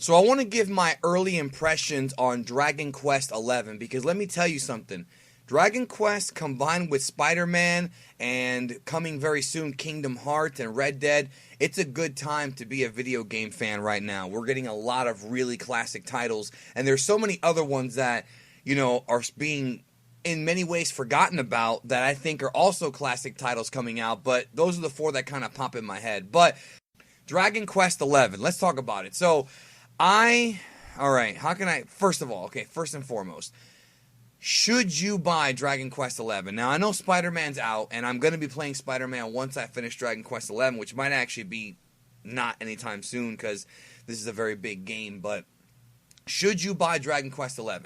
So I want to give my early impressions on Dragon Quest XI because let me tell you something. Dragon Quest combined with Spider-Man and coming very soon Kingdom Hearts and Red Dead, it's a good time to be a video game fan right now. We're getting a lot of really classic titles, and there's so many other ones that, are being in many ways forgotten about that I think are also classic titles coming out, but those are the four that kind of pop in my head. But Dragon Quest XI, let's talk about it. So first and foremost, should you buy Dragon Quest XI? Now, I know Spider-Man's out, and I'm going to be playing Spider-Man once I finish Dragon Quest XI, which might actually be not anytime soon because this is a very big game, but should you buy Dragon Quest XI?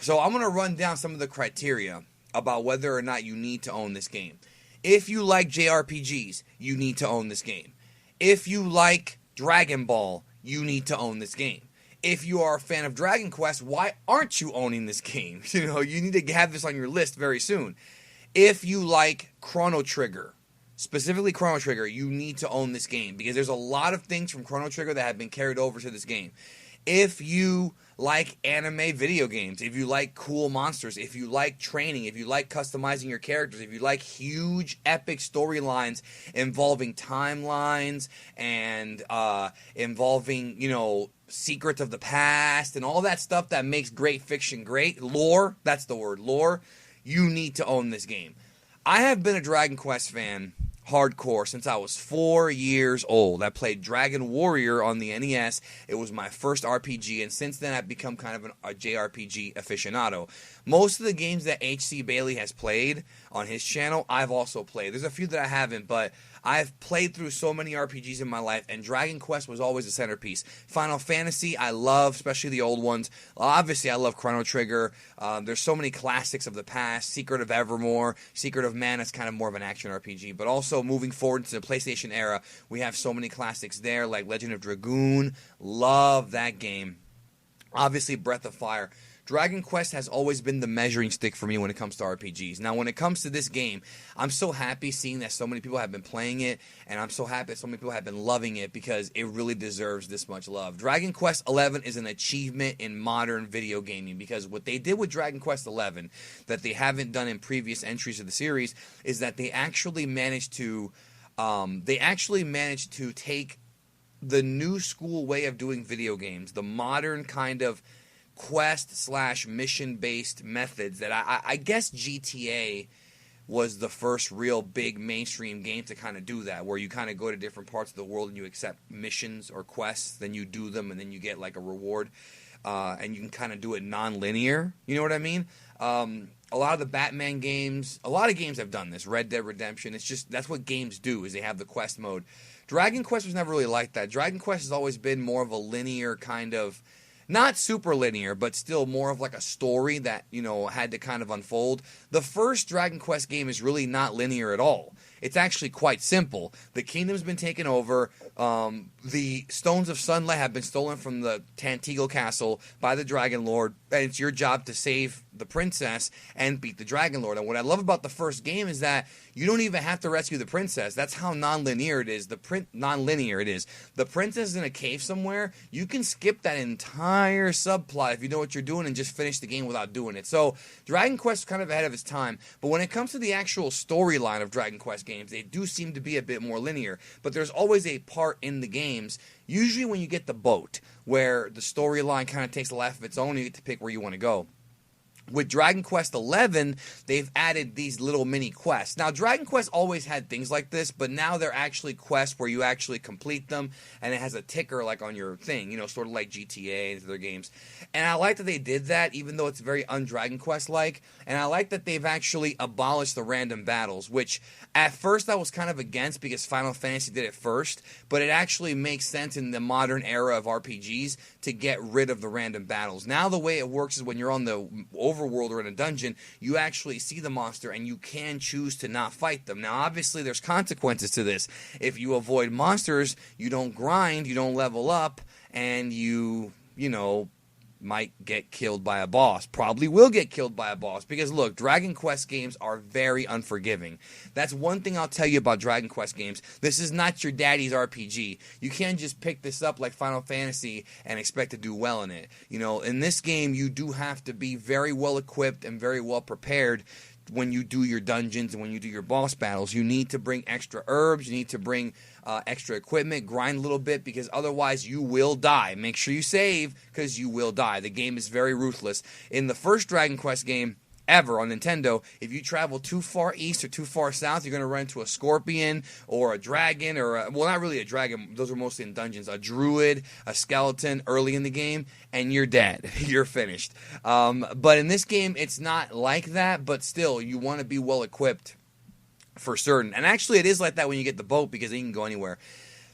So I'm going to run down some of the criteria about whether or not you need to own this game. If you like JRPGs, you need to own this game. If you like Dragon Ball, you need to own this game. If you are a fan of Dragon Quest, why aren't you owning this game? You need to have this on your list very soon. If you like Chrono Trigger, specifically Chrono Trigger, you need to own this game because there's a lot of things from Chrono Trigger that have been carried over to this game. If you like anime video games, if you like cool monsters, if you like training, if you like customizing your characters, if you like huge epic storylines involving timelines and involving, secrets of the past and all that stuff that makes great fiction great, lore, that's the word, lore, you need to own this game. I have been a Dragon Quest fan hardcore since I was 4 years old. I played Dragon Warrior on the NES. It was my first RPG, and since then I've become kind of a JRPG aficionado. Most of the games that H.C. Bailey has played on his channel, I've also played. There's a few that I haven't, but I've played through so many RPGs in my life, and Dragon Quest was always a centerpiece. Final Fantasy, I love, especially the old ones. Obviously, I love Chrono Trigger. There's so many classics of the past. Secret of Evermore, Secret of Mana is kind of more of an action RPG, but also moving forward into the PlayStation era, we have so many classics there, like Legend of Dragoon. Love that game. Obviously, Breath of Fire. Dragon Quest has always been the measuring stick for me when it comes to RPGs. Now, when it comes to this game, I'm so happy seeing that so many people have been playing it, and I'm so happy that so many people have been loving it because it really deserves this much love. Dragon Quest XI is an achievement in modern video gaming because what they did with Dragon Quest XI that they haven't done in previous entries of the series is that they actually managed to take the new school way of doing video games, the modern kind of quest/mission-based methods that I guess GTA was the first real big mainstream game to kind of do that, where you kind of go to different parts of the world and you accept missions or quests, then you do them and then you get like a reward, and you can kind of do it non-linear, you know what I mean? A lot of the Batman games, a lot of games have done this. Red Dead Redemption, it's just, that's what games do, is they have the quest mode. Dragon Quest was never really like that. Dragon Quest has always been more of a linear kind of, not super linear, but still more of like a story that, had to kind of unfold. The first Dragon Quest game is really not linear at all. It's actually quite simple. The kingdom's been taken over. The Stones of Sunlight have been stolen from the Tantegel Castle by the Dragon Lord, and it's your job to save the princess and beat the Dragon Lord. And what I love about the first game is that you don't even have to rescue the princess. That's how non-linear it is. The princess is in a cave somewhere. You can skip that entire subplot if you know what you're doing and just finish the game without doing it. So Dragon Quest is kind of ahead of its time. But when it comes to the actual storyline of Dragon Quest games, they do seem to be a bit more linear. But there's always a part in the games, usually when you get the boat, where the storyline kind of takes a life of its own and you get to pick where you want to go. With Dragon Quest XI, they've added these little mini quests. Now, Dragon Quest always had things like this, but now they're actually quests where you actually complete them, and it has a ticker like on your thing, sort of like GTA and other games. And I like that they did that, even though it's very un-Dragon Quest-like. And I like that they've actually abolished the random battles, which at first I was kind of against because Final Fantasy did it first, but it actually makes sense in the modern era of RPGs to get rid of the random battles. Now the way it works is when you're on the overworld or in a dungeon, you actually see the monster and you can choose to not fight them. Now obviously there's consequences to this. If you avoid monsters, you don't grind, you don't level up, and you might get killed by a boss. Probably will get killed by a boss. Because, look, Dragon Quest games are very unforgiving. That's one thing I'll tell you about Dragon Quest games. This is not your daddy's RPG. You can't just pick this up like Final Fantasy and expect to do well in it. You know, in this game, you do have to be very well equipped and very well prepared when you do your dungeons and when you do your boss battles. You need to bring extra herbs. You need to bring extra equipment, grind a little bit, because otherwise you will die. Make sure you save, because you will die. The game is very ruthless. In the first Dragon Quest game ever on Nintendo, if you travel too far east or too far south, you're going to run into a scorpion or a dragon, or well, not really a dragon. Those are mostly in dungeons. A druid, a skeleton early in the game, and you're dead. You're finished. But in this game, it's not like that, but still, you want to be well equipped for certain. And actually, it is like that when you get the boat, because you can go anywhere.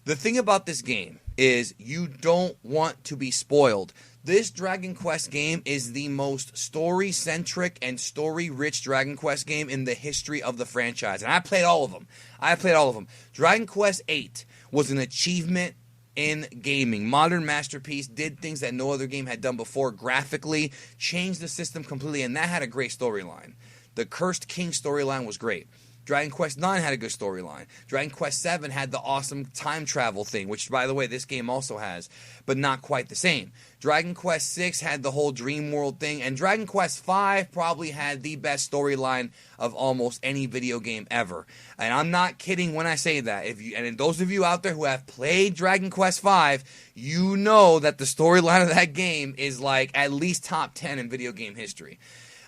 The thing about this game is you don't want to be spoiled. This Dragon Quest game is the most story-centric and story-rich Dragon Quest game in the history of the franchise. And I played all of them. Dragon Quest VIII was an achievement in gaming. Modern masterpiece, did things that no other game had done before graphically, changed the system completely, and that had a great storyline. The Cursed King storyline was great. Dragon Quest IX had a good storyline. Dragon Quest VII had the awesome time travel thing, which, by the way, this game also has, but not quite the same. Dragon Quest VI had the whole dream world thing, and Dragon Quest V probably had the best storyline of almost any video game ever. And I'm not kidding when I say that. And those of you out there who have played Dragon Quest V, you know that the storyline of that game is like at least top 10 in video game history.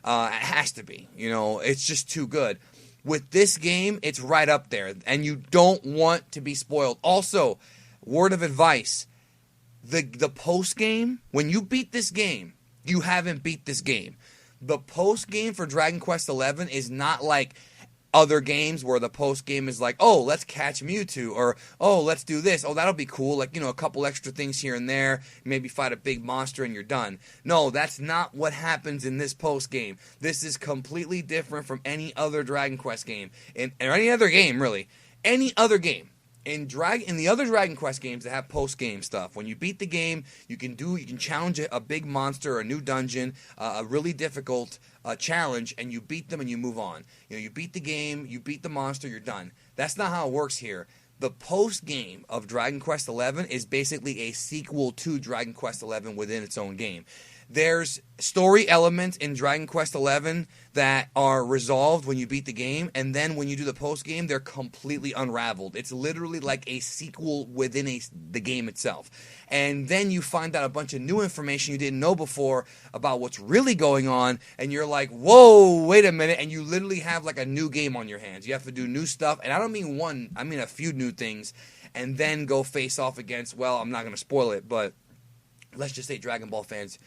It has to be. You know, it's just too good. With this game, it's right up there, and you don't want to be spoiled. Also, word of advice, the post-game, when you beat this game, you haven't beat this game. The post-game for Dragon Quest XI is not like other games where the post-game is like, oh, let's catch Mewtwo, or, oh, let's do this. Oh, that'll be cool. Like, you know, a couple extra things here and there. Maybe fight a big monster and you're done. No, that's not what happens in this post-game. This is completely different from any other Dragon Quest game. Or any other game, really. Any other game. In the other Dragon Quest games that have post-game stuff, when you beat the game, you can challenge a big monster, a new dungeon, a really difficult challenge, and you beat them and you move on. You know, you beat the game, you beat the monster, you're done. That's not how it works here. The post-game of Dragon Quest XI is basically a sequel to Dragon Quest XI within its own game. There's story elements in Dragon Quest XI that are resolved when you beat the game, and then when you do the post-game, they're completely unraveled. It's literally like a sequel within the game itself. And then you find out a bunch of new information you didn't know before about what's really going on, and you're like, whoa, wait a minute, and you literally have like a new game on your hands. You have to do new stuff, and I don't mean one, I mean a few new things, and then go face off against, well, I'm not going to spoil it, but let's just say Dragon Ball fans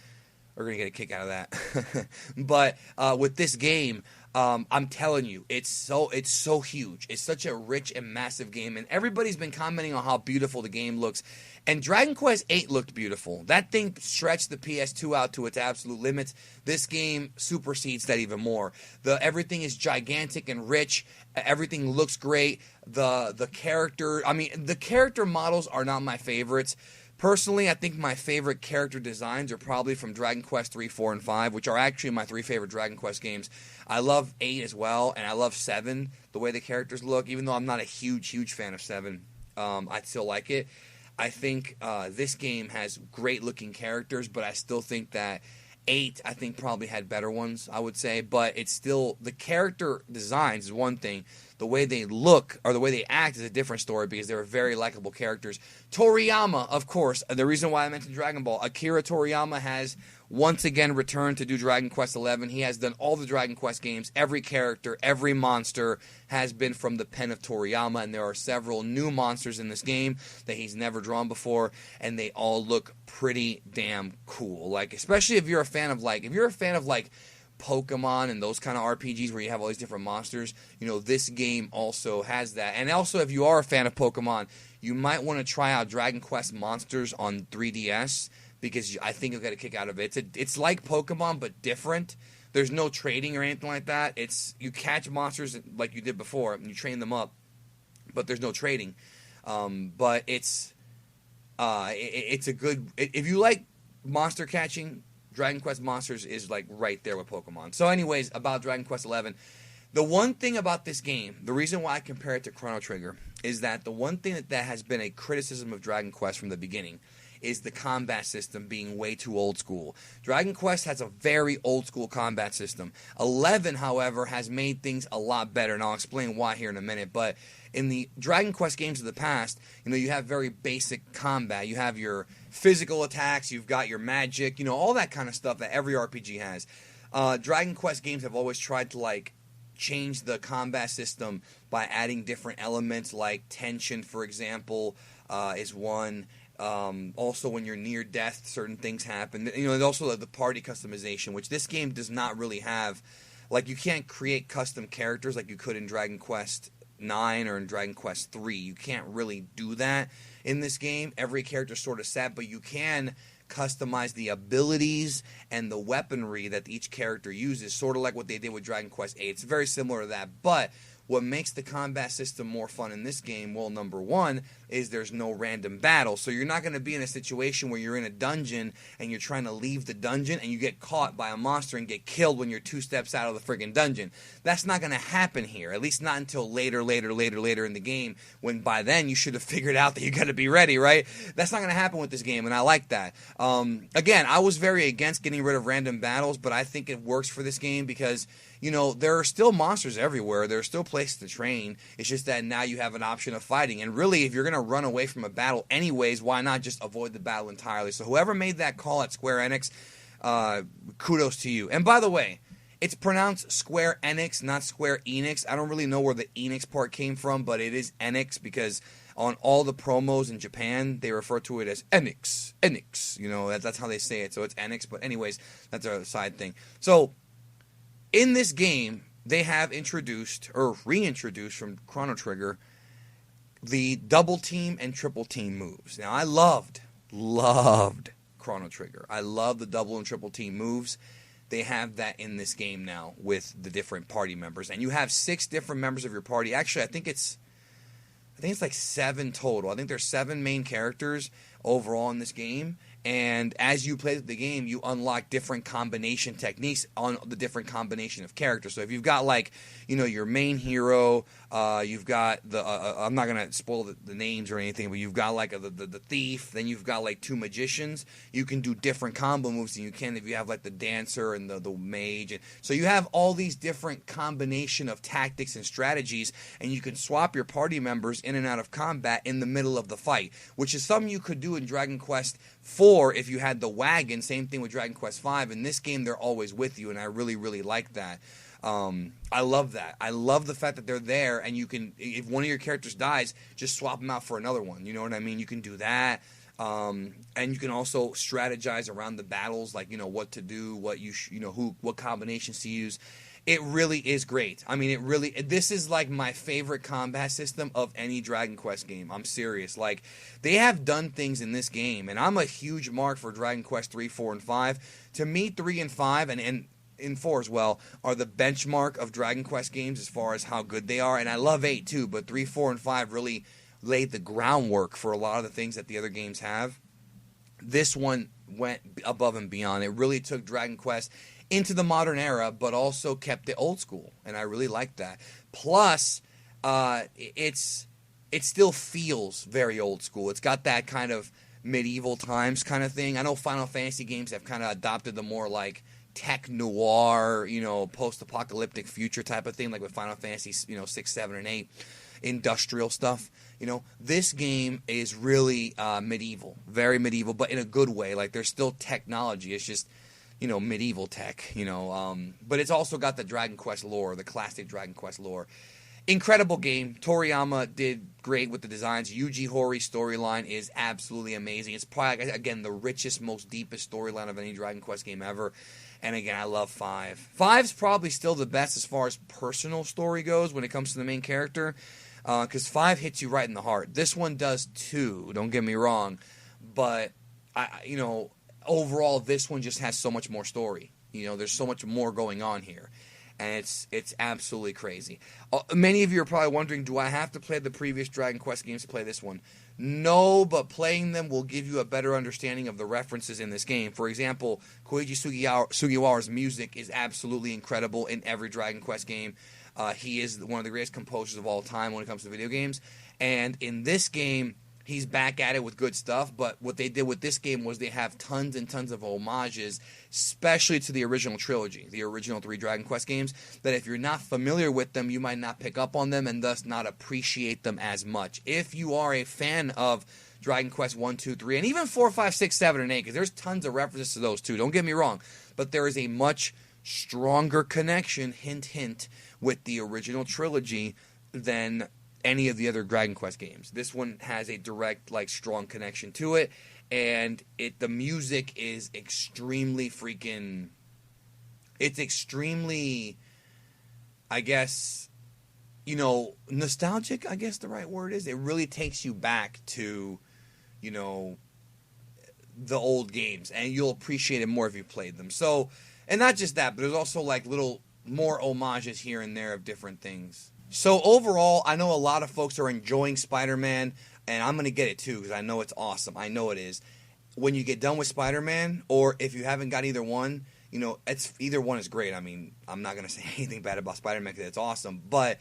are going to get a kick out of that. But with this game, I'm telling you, it's so huge. It's such a rich and massive game, and everybody's been commenting on how beautiful the game looks. And Dragon Quest VIII looked beautiful. That thing stretched the PS2 out to its absolute limits. This game supersedes that even more. Everything is gigantic and rich. Everything looks great. The character models are not my favorites. Personally, I think my favorite character designs are probably from Dragon Quest 3, 4, and 5, which are actually my three favorite Dragon Quest games. I love 8 as well, and I love 7, the way the characters look. Even though I'm not a huge fan of 7, I still like it. I think this game has great-looking characters, but I still think that 8, I think, probably had better ones, I would say. But it's still, the character designs is one thing. The way they look or the way they act is a different story because they were very likable characters. Toriyama, of course, the reason why I mentioned Dragon Ball, Akira Toriyama has once again returned to do Dragon Quest XI. He has done all the Dragon Quest games. Every character, every monster has been from the pen of Toriyama, and there are several new monsters in this game that he's never drawn before, and they all look pretty damn cool. Like, especially if you're a fan of Pokemon and those kind of RPGs where you have all these different monsters, you know, this game also has that. And also, if you are a fan of Pokemon, you might want to try out Dragon Quest Monsters on 3DS because I think you'll get a kick out of it. It's like Pokemon, but different. There's no trading or anything like that. You catch monsters like you did before, and you train them up, but there's no trading. But it's a good... If you like monster catching, Dragon Quest Monsters is like right there with Pokemon. So anyways, about Dragon Quest 11, the one thing about this game, the reason why I compare it to Chrono Trigger, is that the one thing that has been a criticism of Dragon Quest from the beginning is the combat system being way too old school. Dragon Quest has a very old school combat system. 11, however, has made things a lot better, and I'll explain why here in a minute. But in the Dragon Quest games of the past, you have very basic combat. You have your physical attacks, you've got your magic, all that kind of stuff that every RPG has. Dragon Quest games have always tried to change the combat system by adding different elements, like tension, for example, is one. Also, when you're near death, certain things happen. And also the party customization, which this game does not really have. Like, you can't create custom characters like you could in Dragon Quest 9 or in Dragon Quest 3. You can't really do that in this game. Every character's sort of set, but you can customize the abilities and the weaponry that each character uses, sort of like what they did with Dragon Quest 8. It's very similar to that, but what makes the combat system more fun in this game, well, number one, is there's no random battle. So you're not going to be in a situation where you're in a dungeon and you're trying to leave the dungeon and you get caught by a monster and get killed when you're 2 steps out of the friggin' dungeon. That's not going to happen here, at least not until later in the game, when by then you should have figured out that you got to be ready, right? That's not going to happen with this game, and I like that. Again, I was very against getting rid of random battles, but I think it works for this game because there are still monsters everywhere. There are still places to train. It's just that now you have an option of fighting. And really, if you're going to run away from a battle anyways, why not just avoid the battle entirely? So whoever made that call at Square Enix, kudos to you. And by the way, it's pronounced Square Enix, not Square Enix. I don't really know where the Enix part came from, but it is Enix because on all the promos in Japan, they refer to it as Enix. Enix. That's how they say it. So it's Enix. But anyways, that's a side thing. So in this game, they have introduced, or reintroduced from Chrono Trigger, the double team and triple team moves. Now, I loved Chrono Trigger. I love the double and triple team moves. They have that in this game now with the different party members. And you have 6 different members of your party. Actually, I think it's like 7 total. I think there's 7 main characters overall in this game. And as you play the game, you unlock different combination techniques on the different combination of characters. So if you've got your main hero, you've got the I'm not gonna spoil the names or anything, but you've got the thief. Then you've got 2 magicians. You can do different combo moves than you can if you have the dancer and the mage. And so you have all these different combination of tactics and strategies, and you can swap your party members in and out of combat in the middle of the fight, which is something you could do in Dragon Quest 4 if you had the wagon. Same thing with Dragon Quest 5. In this game, they're always with you, and I really, really like that. I love that. I love the fact that they're there, and you can, if one of your characters dies, just swap them out for another one. You know what I mean? You can do that. And you can also strategize around the battles, what to do, what combinations to use. It really is great. I mean, this is my favorite combat system of any Dragon Quest game. I'm serious. They have done things in this game, and I'm a huge mark for Dragon Quest 3, 4, and 5. To me, 3 and 5, and in 4 as well, are the benchmark of Dragon Quest games as far as how good they are. And I love 8 too, but 3, 4, and 5 really laid the groundwork for a lot of the things that the other games have. This one went above and beyond. It really took Dragon Quest into the modern era, but also kept it old school, and I really like that. Plus, it still feels very old school. It's got that kind of medieval times kind of thing. I know Final Fantasy games have kind of adopted the more tech noir, post-apocalyptic future type of thing, like with Final Fantasy, 6, 7, and 8, industrial stuff. This game is really medieval, very medieval, but in a good way. There's still technology. It's just medieval tech, but it's also got the Dragon Quest lore, the classic Dragon Quest lore. Incredible game. Toriyama did great with the designs. Yuji Horii storyline is absolutely amazing. It's probably, again, the richest, most deepest storyline of any Dragon Quest game ever. And again, I love 5. 5's probably still the best as far as personal story goes when it comes to the main character, because 5 hits you right in the heart. This one does too, don't get me wrong, but overall, this one just has so much more story. There's so much more going on here. and it's absolutely crazy. Many of you are probably wondering, do I have to play the previous Dragon Quest games to play this one? No, but playing them will give you a better understanding of the references in this game. For example, Koichi Sugiwara's music is absolutely incredible in every Dragon Quest game. He is one of the greatest composers of all time when it comes to video games. And in this game, he's back at it with good stuff, but what they did with this game was they have tons and tons of homages, especially to the original trilogy, the original 3 Dragon Quest games, that if you're not familiar with them, you might not pick up on them and thus not appreciate them as much. If you are a fan of Dragon Quest 1, 2, 3, and even 4, 5, 6, 7, and 8, because there's tons of references to those too, don't get me wrong, but there is a much stronger connection, hint, hint, with the original trilogy than any of the other Dragon Quest games. This one has a direct, strong connection to it, and the music is extremely freaking... It's extremely, I guess, nostalgic, I guess the right word is. It really takes you back to, the old games, and you'll appreciate it more if you played them. So, and not just that, but there's also, little more homages here and there of different things. So overall, I know a lot of folks are enjoying Spider-Man, and I'm going to get it too because I know it's awesome. I know it is. When you get done with Spider-Man, or if you haven't got either one, either one is great. I mean, I'm not going to say anything bad about Spider-Man because it's awesome, but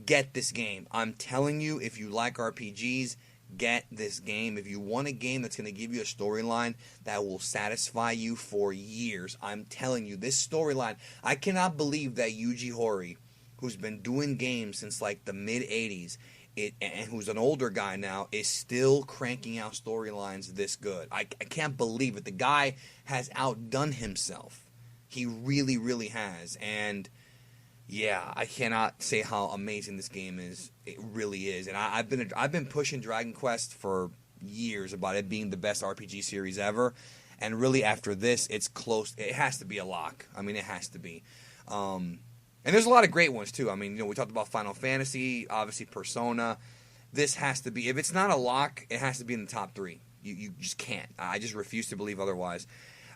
get this game. I'm telling you, if you like RPGs, get this game. If you want a game that's going to give you a storyline that will satisfy you for years, I'm telling you, this storyline, I cannot believe that Yuji Horii, who's been doing games since the mid-'80s, and who's an older guy now, is still cranking out storylines this good. I can't believe it. The guy has outdone himself. He really, really has. And, yeah, I cannot say how amazing this game is. It really is. And I've been pushing Dragon Quest for years about it being the best RPG series ever. And really, after this, it's close. It has to be a lock. I mean, it has to be. And there's a lot of great ones, too. I mean, we talked about Final Fantasy, obviously Persona. This has to be, if it's not a lock, it has to be in the top 3. You just can't. I just refuse to believe otherwise.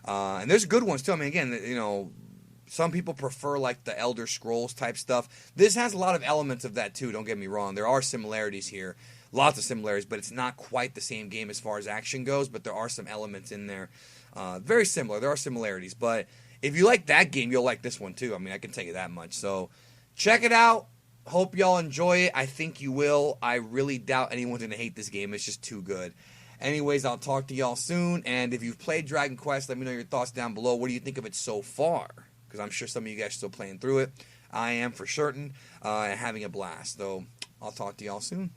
And there's good ones, too. I mean, again, some people prefer, the Elder Scrolls type stuff. This has a lot of elements of that, too. Don't get me wrong. There are similarities here. Lots of similarities, but it's not quite the same game as far as action goes, but there are some elements in there. Very similar. There are similarities, but if you like that game, you'll like this one too. I mean, I can tell you that much. So, check it out. Hope y'all enjoy it. I think you will. I really doubt anyone's going to hate this game. It's just too good. Anyways, I'll talk to y'all soon. And if you've played Dragon Quest, let me know your thoughts down below. What do you think of it so far? Because I'm sure some of you guys are still playing through it. I am for certain. And having a blast. So, I'll talk to y'all soon.